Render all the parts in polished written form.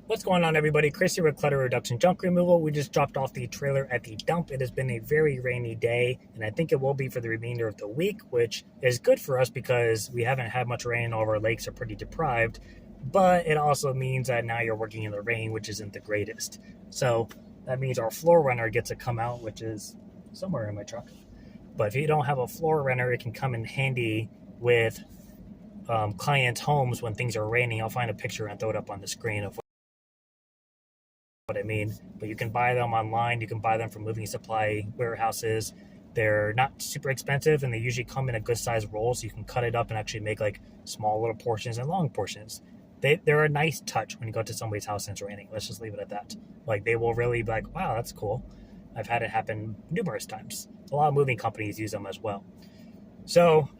What's going on, everybody? Chris here with Clutter Reduction Junk Removal. We just dropped off the trailer at the dump. It has been a very rainy day, and I think it will be for the remainder of the week, which is good for us because we haven't had much rain. All of our lakes are pretty deprived, but it also means that now you're working in the rain, which isn't the greatest. So that means our floor runner gets to come out, which is somewhere in my truck. But if you don't have a floor runner, it can come in handy with clients' homes when things are raining. I'll find a picture and throw it up on the screen of what I mean. But you can buy them online. You can buy them from moving supply warehouses. They're not super expensive, and they usually come in a good size roll, so you can cut it up and actually make like small little portions and long portions. They're a nice touch when you go to somebody's house and it's raining. Let's just leave it at that. Like, they will really be like, wow, that's cool. I've had it happen numerous times. A lot of moving companies use them as well. So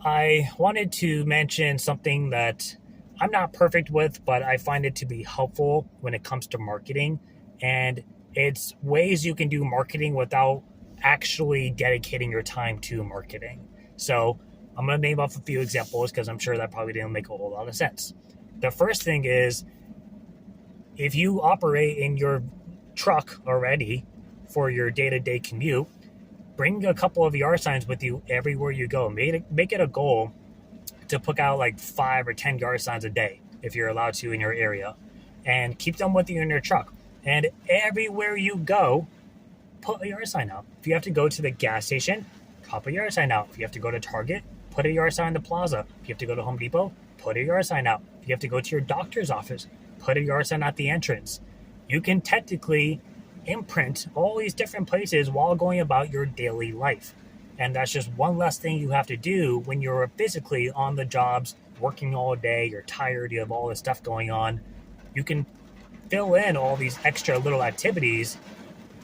I wanted to mention something that I'm not perfect with, but I find it to be helpful when it comes to marketing. And it's ways you can do marketing without actually dedicating your time to marketing. So I'm going to name off a few examples because I'm sure that probably didn't make a whole lot of sense. The first thing is, if you operate in your truck already for your day-to-day commute, bring a couple of yard signs with you everywhere you go. Make it a goal to put out like 5 or 10 yard signs a day if you're allowed to in your area, and keep them with you in your truck. And everywhere you go, put a yard sign out. If you have to go to the gas station, pop a yard sign out. If you have to go to Target, put a yard sign in the plaza. If you have to go to Home Depot, put a yard sign out. If you have to go to your doctor's office, put a yard sign at the entrance. You can technically imprint all these different places while going about your daily life. And that's just one less thing you have to do when you're physically on the jobs, working all day, you're tired, you have all this stuff going on. You can fill in all these extra little activities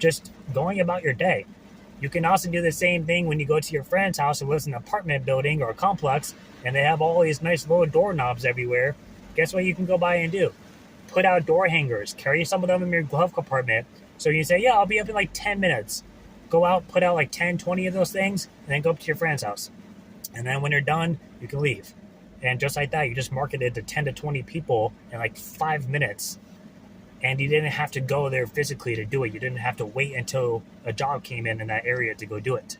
just going about your day. You can also do the same thing when you go to your friend's house who lives in an apartment building or a complex, and they have all these nice little doorknobs everywhere. Guess what you can go by and do? Put out door hangers, carry some of them in your glove compartment. So you say, yeah, I'll be up in like 10 minutes. Go out, put out like 10, 20 of those things, and then go up to your friend's house. And then when you're done, you can leave. And just like that, you just marketed to 10 to 20 people in like 5 minutes. And you didn't have to go there physically to do it. You didn't have to wait until a job came in that area to go do it.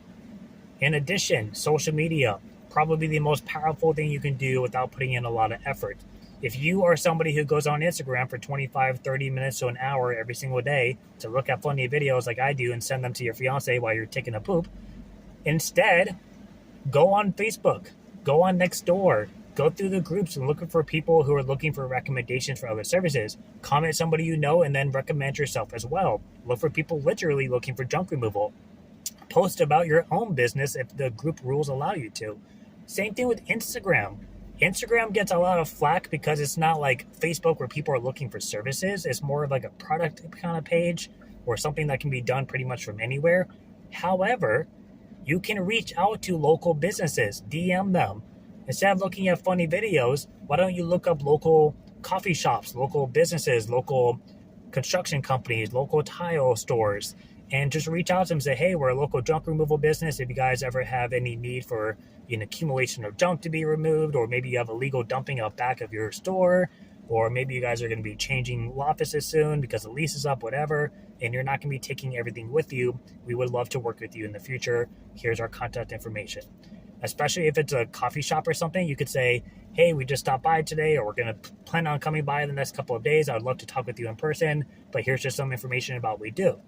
In addition, social media, probably the most powerful thing you can do without putting in a lot of effort. If you are somebody who goes on Instagram for 25, 30 minutes to an hour every single day to look at funny videos like I do and send them to your fiance while you're taking a poop, instead, go on Facebook, go on Nextdoor, go through the groups and look for people who are looking for recommendations for other services. Comment somebody you know and then recommend yourself as well. Look for people literally looking for junk removal. Post about your own business if the group rules allow you to. Same thing with Instagram. Instagram gets a lot of flack because it's not like Facebook where people are looking for services. It's more of like a product kind of page or something that can be done pretty much from anywhere. However, you can reach out to local businesses, DM them. Instead of looking at funny videos, why don't you look up local coffee shops, local businesses, local construction companies, local tile stores, and just reach out to them and say, hey, we're a local junk removal business. If you guys ever have any need for an accumulation of junk to be removed, or maybe you have illegal dumping out back of your store, or maybe you guys are going to be changing offices soon because the lease is up, whatever, and you're not going to be taking everything with you, we would love to work with you in the future. Here's our contact information. Especially if it's a coffee shop or something, you could say, hey, we just stopped by today, or we're going to plan on coming by in the next couple of days. I would love to talk with you in person, but here's just some information about what we do.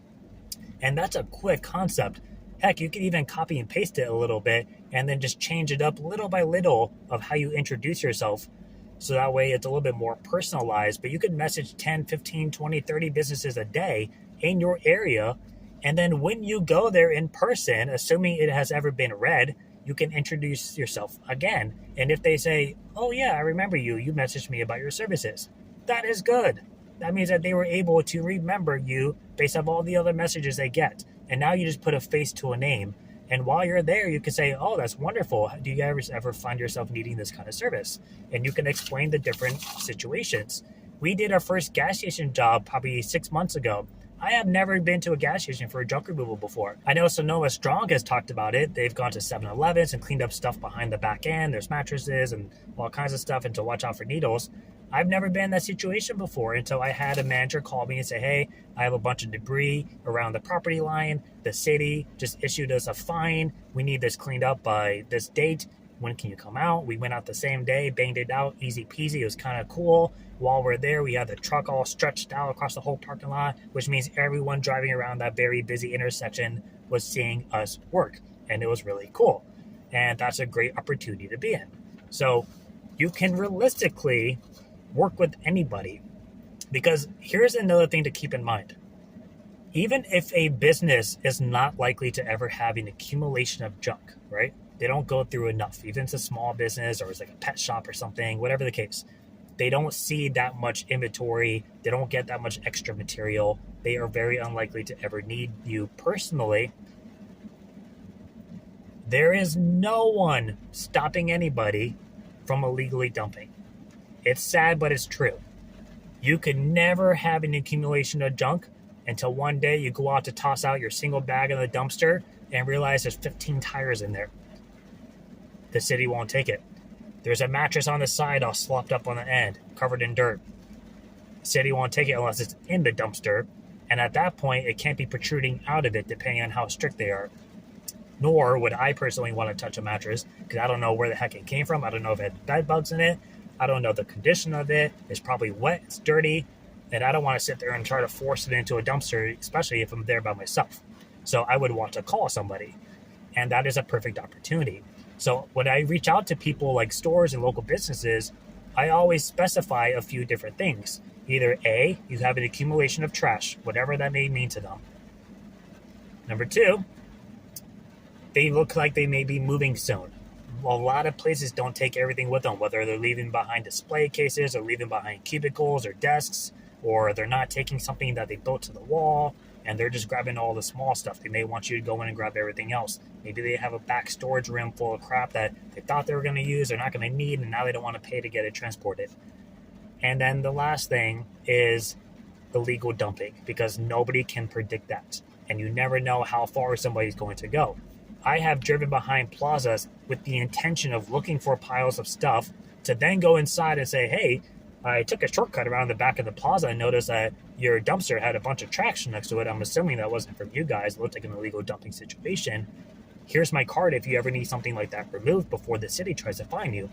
And that's a quick concept. Heck, you could even copy and paste it a little bit and then just change it up little by little of how you introduce yourself. So that way it's a little bit more personalized, but you could message 10, 15, 20, 30 businesses a day in your area. And then when you go there in person, assuming it has ever been read, you can introduce yourself again. And if they say, oh yeah, I remember you, you messaged me about your services, that is good. That means that they were able to remember you based off all the other messages they get. And now you just put a face to a name. And while you're there, you can say, oh, that's wonderful. Do you guys ever find yourself needing this kind of service? And you can explain the different situations. We did our first gas station job probably 6 months ago. I have never been to a gas station for a junk removal before. I know Sonoma Strong has talked about it. They've gone to 7-Elevens and cleaned up stuff behind the back end. There's mattresses and all kinds of stuff, and to watch out for needles. I've never been in that situation before until I had a manager call me and say, hey, I have a bunch of debris around the property line. The city just issued us a fine. We need this cleaned up by this date. When can you come out? We went out the same day, banged it out, easy peasy. It was kind of cool. While we're there, we had the truck all stretched out across the whole parking lot, which means everyone driving around that very busy intersection was seeing us work. And it was really cool. And that's a great opportunity to be in. So you can realistically work with anybody, because here's another thing to keep in mind. Even if a business is not likely to ever have an accumulation of junk, right? They don't go through enough. Even if it's a small business or it's like a pet shop or something, whatever the case, they don't see that much inventory. They don't get that much extra material. They are very unlikely to ever need you personally. There is no one stopping anybody from illegally dumping. It's sad, but it's true. You could never have an accumulation of junk until one day you go out to toss out your single bag in the dumpster and realize there's 15 tires in there. The city won't take it. There's a mattress on the side all slopped up on the end, covered in dirt. The city won't take it unless it's in the dumpster, and at that point, it can't be protruding out of it depending on how strict they are. Nor would I personally want to touch a mattress, because I don't know where the heck it came from. I don't know if it had bed bugs in it. I don't know the condition of it. It's probably wet, it's dirty, and I don't want to sit there and try to force it into a dumpster, especially if I'm there by myself. So I would want to call somebody, and that is a perfect opportunity. So when I reach out to people like stores and local businesses, I always specify a few different things. Either A, you have an accumulation of trash, whatever that may mean to them. Number two, they look like they may be moving soon. A lot of places don't take everything with them, whether they're leaving behind display cases or leaving behind cubicles or desks, or they're not taking something that they built to the wall and they're just grabbing all the small stuff. They may want you to go in and grab everything else. Maybe they have a back storage room full of crap that they thought they were going to use, they're not going to need, and now they don't want to pay to get it transported. And then the last thing is illegal dumping, because nobody can predict that. And you never know how far somebody's going to go. I have driven behind plazas with the intention of looking for piles of stuff to then go inside and say, hey, I took a shortcut around the back of the plaza and noticed that your dumpster had a bunch of trash next to it. I'm assuming that wasn't from you guys. It looked like an illegal dumping situation. Here's my card if you ever need something like that removed before the city tries to fine you.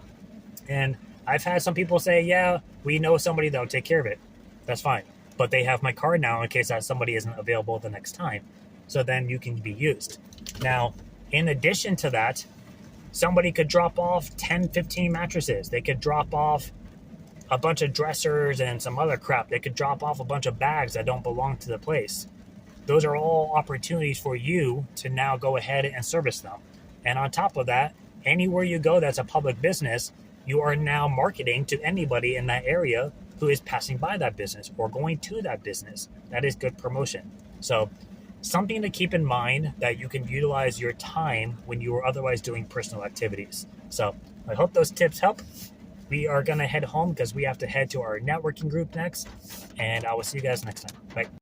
And I've had some people say, yeah, we know somebody that'll take care of it. That's fine. But they have my card now in case that somebody isn't available the next time. So then you can be used. Now, in addition to that, somebody could drop off 10, 15 mattresses. They could drop off a bunch of dressers and some other crap. They could drop off a bunch of bags that don't belong to the place. Those are all opportunities for you to now go ahead and service them. And on top of that, anywhere you go that's a public business, you are now marketing to anybody in that area who is passing by that business or going to that business. That is good promotion. So something to keep in mind that you can utilize your time when you are otherwise doing personal activities. So I hope those tips help. We are going to head home because we have to head to our networking group next. And I will see you guys next time. Bye.